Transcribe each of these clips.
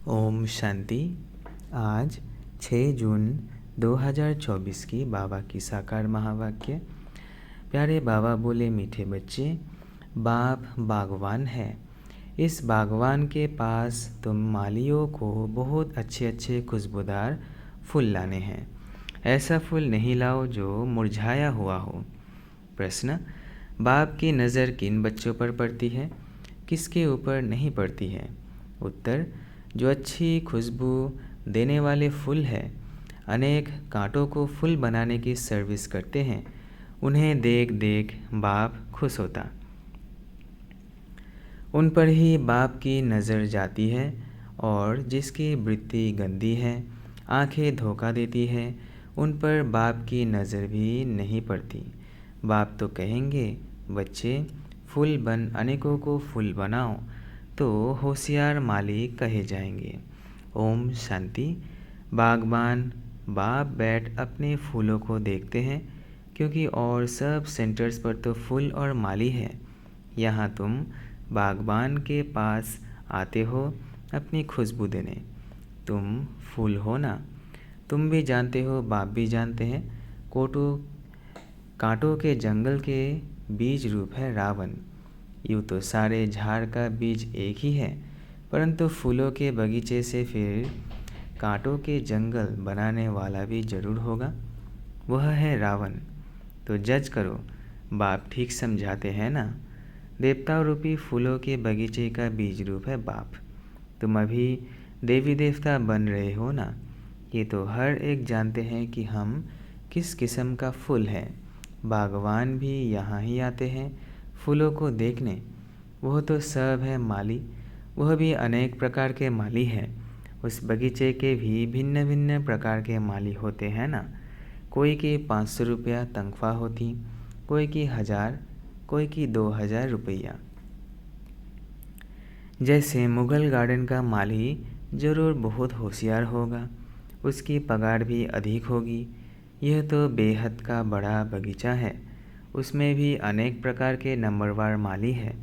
ओम शांति। आज 6 जून 2024 की बाबा की साकार महावाक्य। प्यारे बाबा बोले, मीठे बच्चे, बाप बागवान है। इस बागवान के पास तुम मालियों को बहुत अच्छे अच्छे खुशबूदार फूल लाने हैं। ऐसा फूल नहीं लाओ जो मुरझाया हुआ हो। प्रश्न: बाप की नज़र किन बच्चों पर पड़ती है, किसके ऊपर नहीं पड़ती है? उत्तर: जो अच्छी खुशबू देने वाले फूल हैं, अनेक कांटों को फूल बनाने की सर्विस करते हैं, उन्हें देख देख बाप खुश होता। उन पर ही बाप की नज़र जाती है और जिसकी वृत्ति गंदी है, आंखें धोखा देती है, उन पर बाप की नज़र भी नहीं पड़ती। बाप तो कहेंगे, बच्चे फूल बन अनेकों को फूल बनाओ, तो होशियार माली कहे जाएंगे। ओम शांति। बागबान बाप बैठ अपने फूलों को देखते हैं, क्योंकि और सब सेंटर्स पर तो फूल और माली है। यहाँ तुम बागबान के पास आते हो अपनी खुशबू देने। तुम फूल हो ना। तुम भी जानते हो, बाप भी जानते हैं, कांटों के जंगल के बीज रूप है रावण। यूँ तो सारे झाड़ का बीज एक ही है, परंतु फूलों के बगीचे से फिर कांटों के जंगल बनाने वाला भी जरूर होगा, वह है रावण। तो जज करो, बाप ठीक समझाते हैं ना। देवता रूपी फूलों के बगीचे का बीज रूप है बाप। तुम अभी देवी देवता बन रहे हो ना। ये तो हर एक जानते हैं कि हम किस किस्म का फूल है। बागवान भी यहाँ ही आते हैं फूलों को देखने। वह तो सब है माली, वह भी अनेक प्रकार के माली हैं। उस बगीचे के भी भिन्न भिन्न प्रकार के माली होते हैं ना। कोई की 500 रुपया तनख्वाह होती, कोई की 1000, कोई की 2000 रुपया। जैसे मुगल गार्डन का माली जरूर बहुत होशियार होगा, उसकी पगार भी अधिक होगी। यह तो बेहद का बड़ा बगीचा है, उसमें भी अनेक प्रकार के नंबरवार माली है।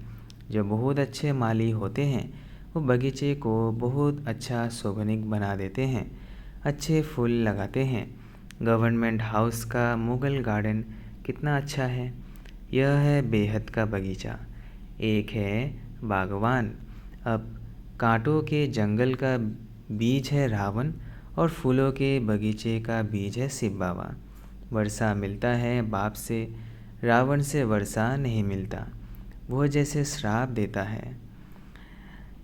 जो बहुत अच्छे माली होते हैं वो बगीचे को बहुत अच्छा शोभनीक बना देते हैं, अच्छे फूल लगाते हैं। गवर्नमेंट हाउस का मुगल गार्डन कितना अच्छा है। यह है बेहद का बगीचा। एक है बागवान। अब कांटों के जंगल का बीज है रावण और फूलों के बगीचे का बीज है शिव बाबा। वर्षा मिलता है बाप से, रावण से वर्षा नहीं मिलता। वह जैसे श्राप देता है।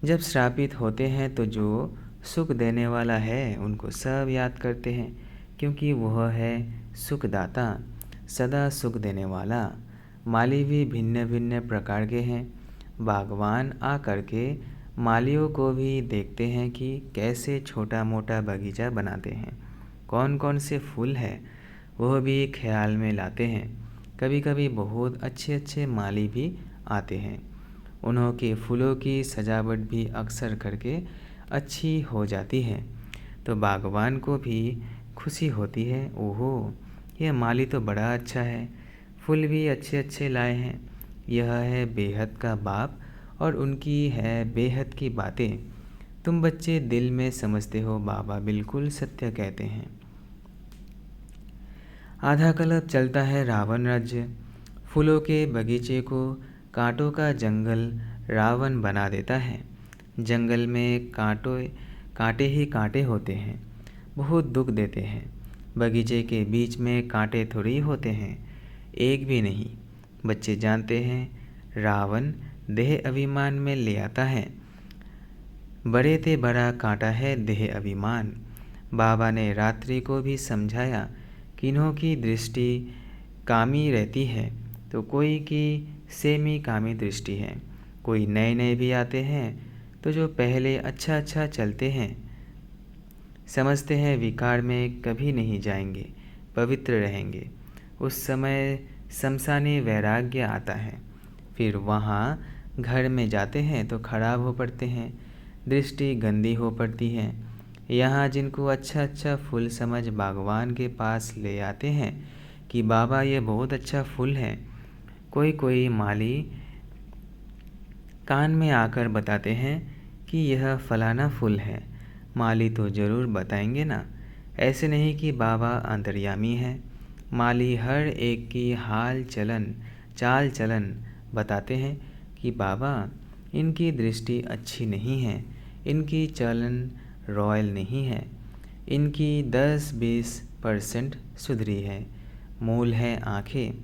जब श्रापित होते हैं तो जो सुख देने वाला है उनको सब याद करते हैं, क्योंकि वह है सुखदाता, सदा सुख देने वाला। माली भी भिन्न भिन्न प्रकार के हैं। बागवान आ कर के मालियों को भी देखते हैं कि कैसे छोटा मोटा बगीचा बनाते हैं, कौन कौन से फूल हैं, वह भी ख्याल में लाते हैं। कभी कभी बहुत अच्छे अच्छे माली भी आते हैं। उन्हों के फूलों की सजावट भी अक्सर करके अच्छी हो जाती है, तो बागवान को भी खुशी होती है। ओहो, यह माली तो बड़ा अच्छा है, फूल भी अच्छे अच्छे लाए हैं। यह है बेहद का बाप और उनकी है बेहद की बातें। तुम बच्चे दिल में समझते हो, बाबा बिल्कुल सत्य कहते हैं। आधा कल्प चलता है रावण राज्य। फूलों के बगीचे को कांटों का जंगल रावण बना देता है। जंगल में कांटे ही कांटे होते हैं, बहुत दुख देते हैं। बगीचे के बीच में कांटे थोड़ी होते हैं, एक भी नहीं। बच्चे जानते हैं, रावण देह अभिमान में ले आता है। बड़े ते बड़ा कांटा है देह अभिमान। बाबा ने रात्रि को भी समझाया, किन्हों की दृष्टि कामी रहती है तो कोई की सेमी कामी दृष्टि है। कोई नए नए भी आते हैं तो जो पहले अच्छा अच्छा चलते हैं, समझते हैं विकार में कभी नहीं जाएंगे, पवित्र रहेंगे। उस समय शमशानी वैराग्य आता है। फिर वहाँ घर में जाते हैं तो खराब हो पड़ते हैं, दृष्टि गंदी हो पड़ती है। यहाँ जिनको अच्छा अच्छा फूल समझ बागवान के पास ले आते हैं कि बाबा ये बहुत अच्छा फूल है। कोई कोई माली कान में आकर बताते हैं कि यह फलाना फूल है। माली तो ज़रूर बताएंगे ना। ऐसे नहीं कि बाबा अंतर्यामी हैं। माली हर एक की हाल चलन चाल चलन बताते हैं कि बाबा इनकी दृष्टि अच्छी नहीं है, इनकी चलन रॉयल नहीं है, इनकी 10-20% सुधरी है। मूल है आंखें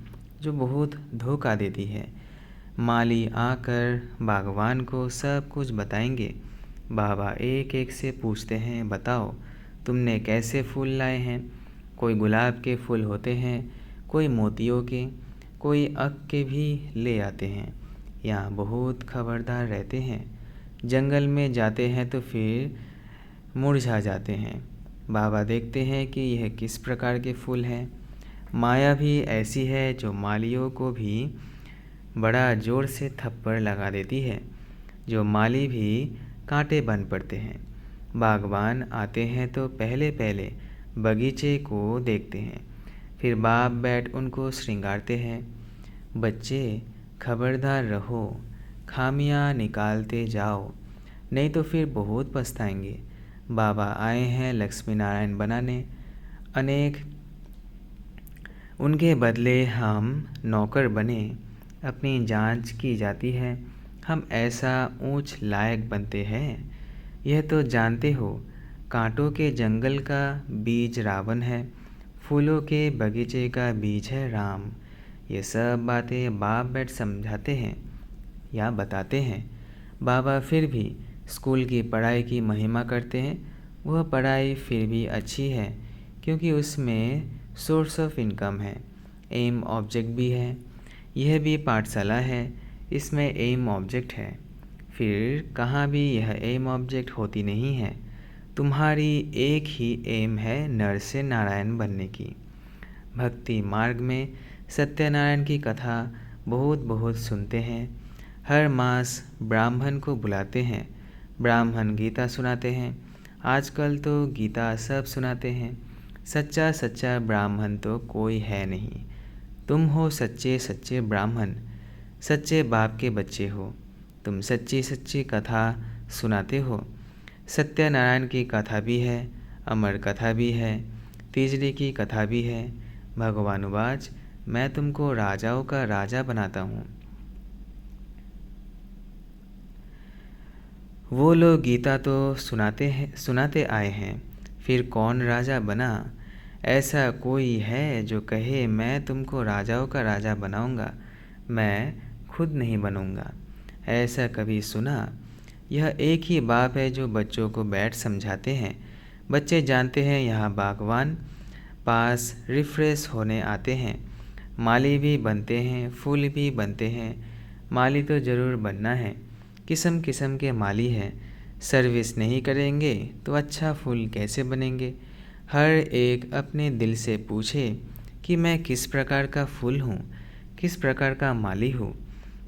जो बहुत धोखा देती है। माली आकर बागवान को सब कुछ बताएंगे। बाबा एक एक से पूछते हैं, बताओ तुमने कैसे फूल लाए हैं। कोई गुलाब के फूल होते हैं, कोई मोतियों के, कोई अक के भी ले आते हैं। यहाँ बहुत खबरदार रहते हैं। जंगल में जाते हैं तो फिर मुरझा जाते हैं। बाबा देखते हैं कि यह किस प्रकार के फूल हैं। माया भी ऐसी है जो मालियों को भी बड़ा ज़ोर से थप्पड़ लगा देती है, जो माली भी कांटे बन पड़ते हैं। बागवान आते हैं तो पहले पहले बगीचे को देखते हैं, फिर बाप बैठ उनको श्रृंगारते हैं। बच्चे खबरदार रहो, खामियां निकालते जाओ, नहीं तो फिर बहुत पछताएंगे। बाबा आए हैं लक्ष्मी नारायण बनाने, अनेक उनके बदले हम नौकर बने। अपनी जांच की जाती है, हम ऐसा ऊंच लायक बनते हैं। यह तो जानते हो, कांटों के जंगल का बीज रावण है, फूलों के बगीचे का बीज है राम। ये सब बातें बाप बैठ समझाते हैं या बताते हैं। बाबा फिर भी स्कूल की पढ़ाई की महिमा करते हैं। वह पढ़ाई फिर भी अच्छी है क्योंकि उसमें सोर्स ऑफ इनकम है, एम ऑब्जेक्ट भी है। यह भी पाठशाला है, इसमें एम ऑब्जेक्ट है। फिर कहाँ भी यह एम ऑब्जेक्ट होती नहीं है। तुम्हारी एक ही एम है नर से नारायण बनने की। भक्ति मार्ग में सत्यनारायण की कथा बहुत बहुत सुनते हैं। हर मास ब्राह्मण को बुलाते हैं, ब्राह्मण गीता सुनाते हैं। आजकल तो गीता सब सुनाते हैं। सच्चा सच्चा ब्राह्मण तो कोई है नहीं। तुम हो सच्चे सच्चे ब्राह्मण, सच्चे बाप के बच्चे हो। तुम सच्ची सच्ची कथा सुनाते हो। सत्यनारायण की कथा भी है, अमर कथा भी है, तीजड़ी की कथा भी है। भगवानुवाच, मैं तुमको राजाओं का राजा बनाता हूँ। वो लोग गीता तो सुनाते आए हैं, फिर कौन राजा बना। ऐसा कोई है जो कहे मैं तुमको राजाओं का राजा बनाऊंगा, मैं खुद नहीं बनूंगा। ऐसा कभी सुना? यह एक ही बाप है जो बच्चों को बैठ समझाते हैं। बच्चे जानते हैं यहाँ बागवान पास रिफ्रेश होने आते हैं। माली भी बनते हैं, फूल भी बनते हैं। माली तो ज़रूर बनना है, किस्म किस्म के माली हैं। सर्विस नहीं करेंगे तो अच्छा फूल कैसे बनेंगे। हर एक अपने दिल से पूछे कि मैं किस प्रकार का फूल हूँ, किस प्रकार का माली हूँ।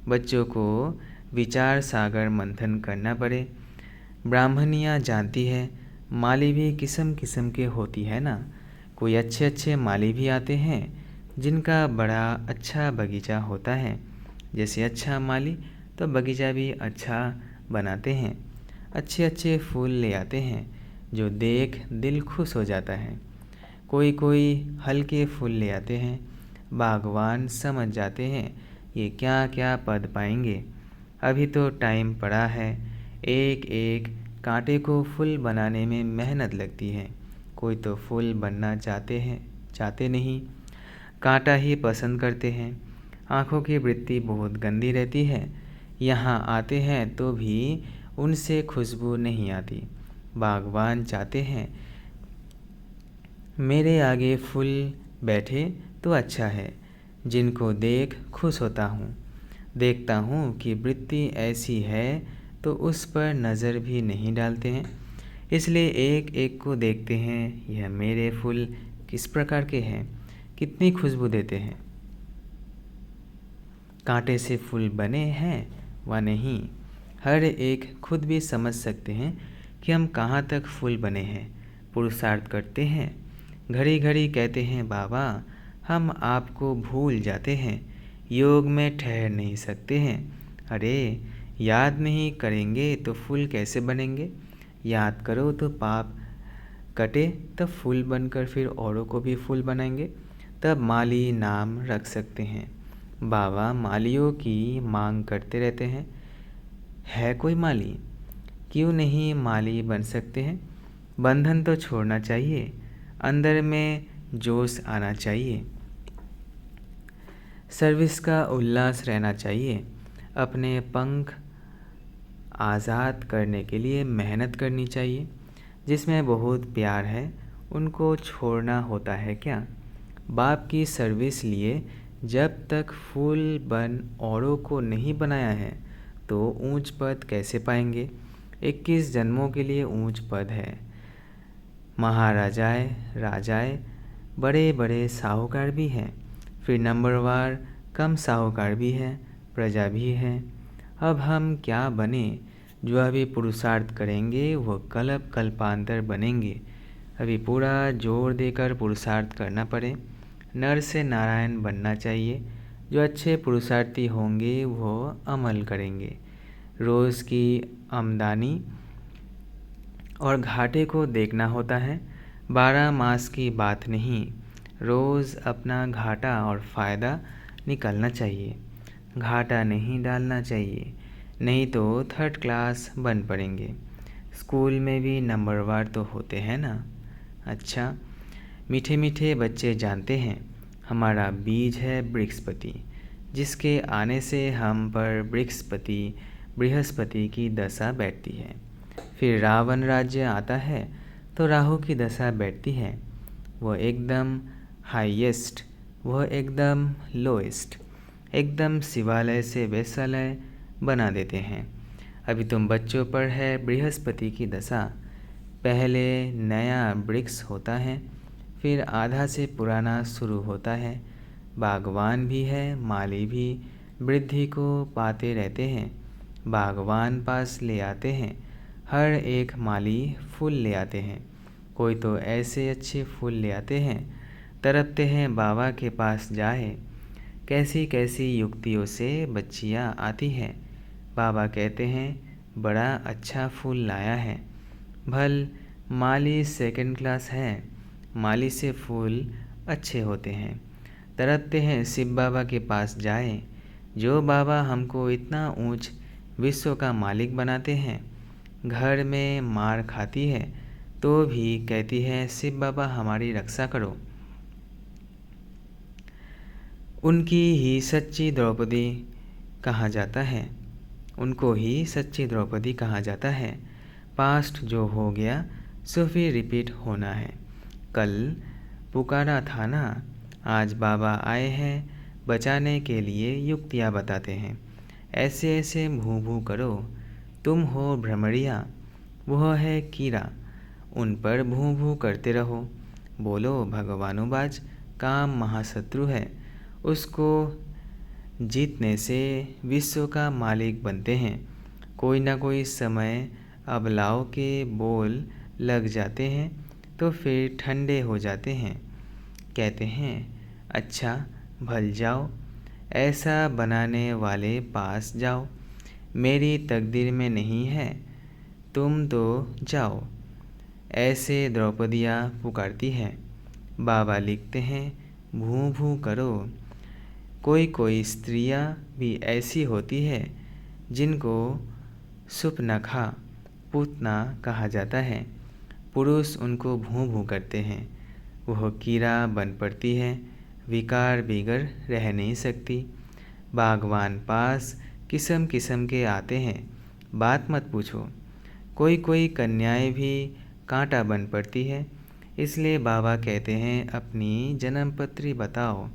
बच्चों को विचार सागर मंथन करना पड़े। ब्राह्मणियाँ जानती है माली भी किस्म किस्म के होती है ना। कोई अच्छे अच्छे माली भी आते हैं जिनका बड़ा अच्छा बगीचा होता है। जैसे अच्छा माली तो बगीचा भी अच्छा बनाते हैं। अच्छे अच्छे फूल ले आते हैं जो देख दिल खुश हो जाता है। कोई कोई हल्के फूल ले आते हैं। बागवान समझ जाते हैं ये क्या क्या पद पाएंगे। अभी तो टाइम पड़ा है। एक एक कांटे को फूल बनाने में मेहनत लगती है। कोई तो फूल बनना चाहते नहीं, कांटा ही पसंद करते हैं। आँखों की वृत्ति बहुत गंदी रहती है। यहाँ आते हैं तो भी उनसे खुशबू नहीं आती। बागवान चाहते हैं मेरे आगे फूल बैठे तो अच्छा है, जिनको देख खुश होता हूँ। देखता हूँ कि वृत्ति ऐसी है तो उस पर नज़र भी नहीं डालते हैं। इसलिए एक एक को देखते हैं, यह मेरे फूल किस प्रकार के हैं, कितनी खुशबू देते हैं, कांटे से फूल बने हैं व नहीं। हर एक खुद भी समझ सकते हैं कि हम कहाँ तक फूल बने हैं। पुरुषार्थ करते हैं, घड़ी घड़ी कहते हैं बाबा हम आपको भूल जाते हैं, योग में ठहर नहीं सकते हैं। अरे याद नहीं करेंगे तो फूल कैसे बनेंगे। याद करो तो पाप कटे तब फूल बनकर फिर औरों को भी फूल बनाएंगे, तब माली नाम रख सकते हैं। बाबा मालियों की मांग करते रहते हैं। है कोई माली? क्यों नहीं माली बन सकते हैं? बंधन तो छोड़ना चाहिए, अंदर में जोश आना चाहिए, सर्विस का उल्लास रहना चाहिए। अपने पंख आज़ाद करने के लिए मेहनत करनी चाहिए। जिसमें बहुत प्यार है उनको छोड़ना होता है क्या? बाप की सर्विस लिए जब तक फूल बन औरों को नहीं बनाया है तो ऊंच पद कैसे पाएंगे? 21 जन्मों के लिए ऊंच पद है। महाराजाए, राजाए, बड़े बड़े साहूकार भी हैं, फिर नंबरवार कम साहूकार भी हैं, प्रजा भी है। अब हम क्या बने? जो अभी पुरुषार्थ करेंगे वो कल्प कल्पांतर बनेंगे। अभी पूरा जोर देकर पुरुषार्थ करना पड़े। नर से नारायण बनना चाहिए। जो अच्छे पुरुषार्थी होंगे वो अमल करेंगे। रोज़ की आमदनी और घाटे को देखना होता है। 12 मास की बात नहीं, रोज़ अपना घाटा और फ़ायदा निकालना चाहिए। घाटा नहीं डालना चाहिए, नहीं तो थर्ड क्लास बन पड़ेंगे। स्कूल में भी नंबरवार तो होते हैं ना। अच्छा, मीठे मीठे बच्चे जानते हैं हमारा बीज है बृहस्पति, जिसके आने से हम पर बृहस्पति की दशा बैठती है। फिर रावण राज्य आता है तो राहु की दशा बैठती है। वह एकदम हाईएस्ट, वह एकदम लोएस्ट, एकदम शिवालय से वैश्यालय बना देते हैं। अभी तुम बच्चों पर है बृहस्पति की दशा। पहले नया वृक्ष होता है, फिर आधा से पुराना शुरू होता है। बागवान भी है, माली भी वृद्धि को पाते रहते हैं। बागवान पास ले आते हैं, हर एक माली फूल ले आते हैं। कोई तो ऐसे अच्छे फूल ले आते हैं, तड़पते हैं बाबा के पास जाए। कैसी कैसी युक्तियों से बच्चियाँ आती हैं। बाबा कहते हैं बड़ा अच्छा फूल लाया है। भल माली सेकंड क्लास है, माली से फूल अच्छे होते हैं। तड़पते हैं शिव बाबा के पास जाए। जो बाबा हमको इतना ऊंच विश्व का मालिक बनाते हैं, घर में मार खाती है तो भी कहती है शिव बाबा हमारी रक्षा करो। उनकी ही सच्ची द्रौपदी कहा जाता है, उनको ही सच्ची द्रौपदी कहा जाता है। पास्ट जो हो गया सो फिर रिपीट होना है। कल पुकारा था ना, आज बाबा आए हैं बचाने के लिए युक्तियाँ बताते हैं। ऐसे ऐसे भू भू करो। तुम हो भ्रमरिया, वह है कीड़ा, उन पर भू भू करते रहो। बोलो भगवानुबाज, काम महाशत्रु है, उसको जीतने से विश्व का मालिक बनते हैं। कोई ना कोई समय अबलाओं के बोल लग जाते हैं तो फिर ठंडे हो जाते हैं। कहते हैं अच्छा भल जाओ, ऐसा बनाने वाले पास जाओ। मेरी तकदीर में नहीं है, तुम तो जाओ। ऐसे द्रौपदियाँ पुकारती हैं। बाबा लिखते हैं भू भू करो। कोई कोई स्त्रियाँ भी ऐसी होती है जिनको सुपनखा पूतना कहा जाता है। पुरुष उनको भू भू करते हैं, वह कीड़ा बन पड़ती है, विकार बिगड़ रह नहीं सकती। बागवान पास किस्म किस्म के आते हैं, बात मत पूछो। कोई कोई कन्याएं भी कांटा बन पड़ती है। इसलिए बाबा कहते हैं अपनी जन्मपत्री बताओ।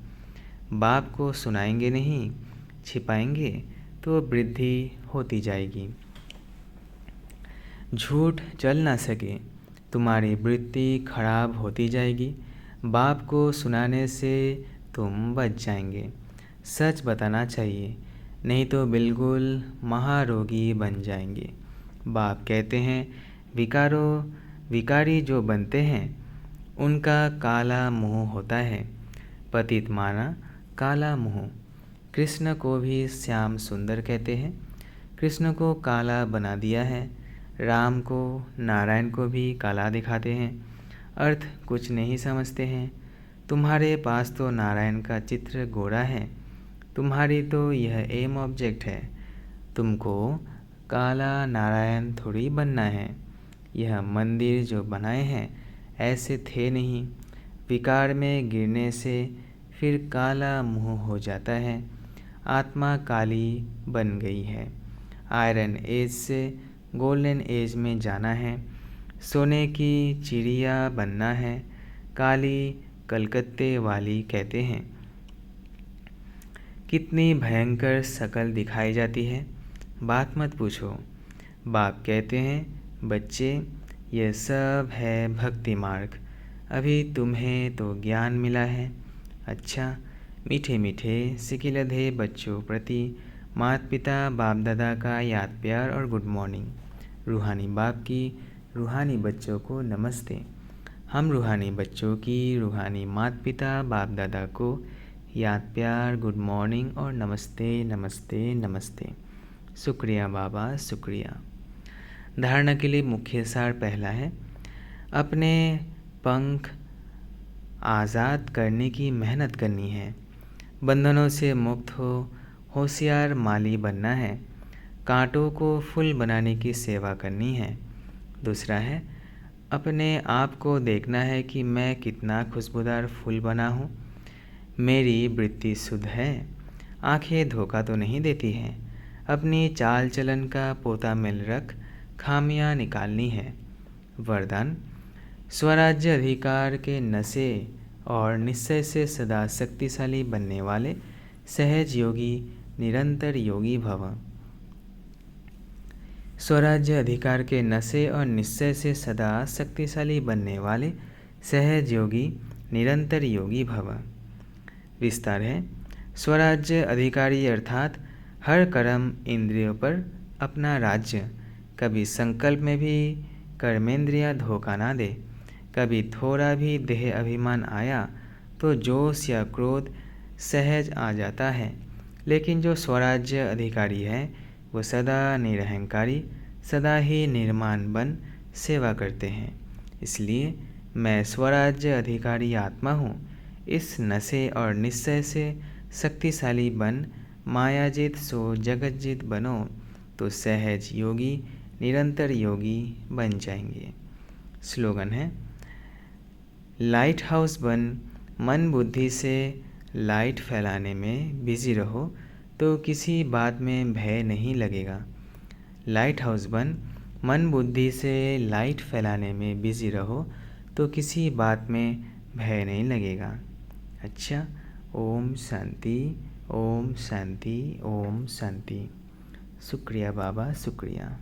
बाप को सुनाएंगे नहीं, छिपाएंगे तो वृद्धि होती जाएगी। झूठ चल ना सके, तुम्हारी वृत्ति खराब होती जाएगी। बाप को सुनाने से तुम बच जाएंगे। सच बताना चाहिए, नहीं तो बिल्कुल महारोगी बन जाएंगे। बाप कहते हैं विकारी जो बनते हैं उनका काला मुंह होता है। पतित माना काला मुंह। कृष्ण को भी श्याम सुंदर कहते हैं। कृष्ण को काला बना दिया है। राम को, नारायण को भी काला दिखाते हैं, अर्थ कुछ नहीं समझते हैं। तुम्हारे पास तो नारायण का चित्र गोरा है, तुम्हारी तो यह एम ऑब्जेक्ट है। तुमको काला नारायण थोड़ी बनना है। यह मंदिर जो बनाए हैं ऐसे थे नहीं। विकार में गिरने से फिर काला मुंह हो जाता है। आत्मा काली बन गई है। आयरन एज से गोल्डन एज में जाना है। सोने की चिड़िया बनना है। काली कलकत्ते वाली कहते हैं। कितनी भयंकर शक्ल दिखाई जाती है, बात मत पूछो। बाप कहते हैं, बच्चे यह सब है भक्ति मार्ग। अभी तुम्हें तो ज्ञान मिला है। अच्छा, मीठे मीठे सिकिलधे बच्चों प्रति माता पिता बाप दादा का याद प्यार और गुड मॉर्निंग। रूहानी बाप की रूहानी बच्चों को नमस्ते। हम रूहानी बच्चों की रूहानी माता पिता बाप दादा को याद प्यार, गुड मॉर्निंग और नमस्ते नमस्ते नमस्ते। शुक्रिया बाबा, शुक्रिया। धारणा के लिए मुख्य सार पहला है, अपने पंख आज़ाद करने की मेहनत करनी है। बंधनों से मुक्त हो होशियार माली बनना है। कांटों को फूल बनाने की सेवा करनी है। दूसरा है, अपने आप को देखना है कि मैं कितना खुशबूदार फूल बना हूँ। मेरी वृत्ति शुद्ध है। आंखें धोखा तो नहीं देती हैं। अपनी चाल चलन का पोता मेल रख खामियां निकालनी है। वरदान, स्वराज्य अधिकार के नशे और निश्चय से सदा शक्तिशाली बनने वाले सहज योगी निरंतर योगी भव। स्वराज्य अधिकार के नशे और निश्चय से सदा शक्तिशाली बनने वाले सहज योगी निरंतर योगी भव। विस्तार है, स्वराज्य अधिकारी अर्थात हर कर्म इंद्रियों पर अपना राज्य। कभी संकल्प में भी कर्मेंद्रियां धोखा ना दे। कभी थोड़ा भी देह अभिमान आया तो जोश या क्रोध सहज आ जाता है। लेकिन जो स्वराज्य अधिकारी है वो सदा निरहंकारी, सदा ही निर्माण बन सेवा करते हैं। इसलिए मैं स्वराज्य अधिकारी आत्मा हूँ। इस नशे और निश्चय से शक्तिशाली बन मायाजित सो जगतजित बनो तो सहज योगी निरंतर योगी बन जाएंगे। स्लोगन है, लाइट हाउस बन मन बुद्धि से लाइट फैलाने में बिजी रहो तो किसी बात में भय नहीं लगेगा। लाइट हाउस बन मन बुद्धि से लाइट फैलाने में बिजी रहो तो किसी बात में भय नहीं लगेगा। अच्छा, ओम शांति, ओम शांति, ओम शांति। शुक्रिया बाबा, शुक्रिया।